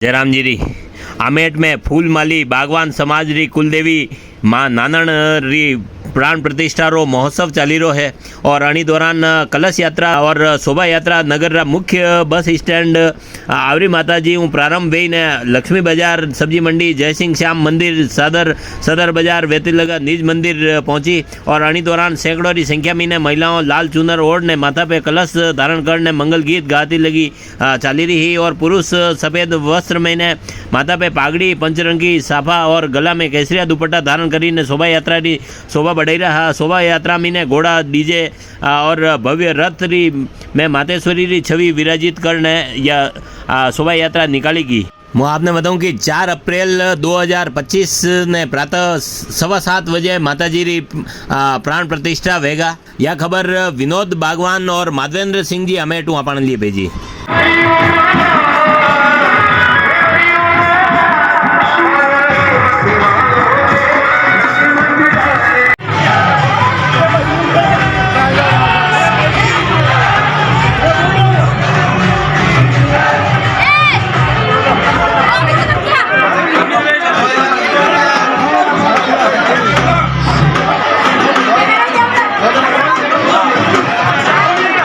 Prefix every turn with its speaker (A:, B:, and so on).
A: जयराम जी री आमेट में फूलमाली बागवान समाज री कुलदेवी माँ नानण री प्राण प्रतिष्ठा रो महोत्सव चाली रो है और अणी दौरान कलश यात्रा और शोभा यात्रा नगर रा मुख्य बस स्टैंड आवरी माताजी हूँ प्रारंभ वे ने लक्ष्मी बाजार सब्जी मंडी जयसिंह श्याम मंदिर सदर बाजार वेतीलगा निज मंदिर पहुंची और अणी दौरान सैकड़ों की संख्या में महिलाओं लाल चूनर ओढ़ ने माथा पे कलश धारण करने मंगल गीत गाती लगी चाली रही और पुरुष सफ़ेद वस्त्र में ने माथा पे पागड़ी पंचरंगी साफा और गला में केसरिया दुपट्टा धारण करीने शोभा यात्रा की शोभा बढ़ाई रहा। शोभा यात्रा में घोड़ा डीजे और भव्य रथ री में मातेश्वरी री छवि विराजित करने या शोभा यात्रा निकाली गई। मैं आपने बताऊं कि 4 अप्रैल 2025 ने प्रातः 7:15 बजे माताजी री प्राण प्रतिष्ठा वेगा। यह खबर विनोद बागवान और माधवेंद्र सिंह जी हमें अपन लिए भेजी।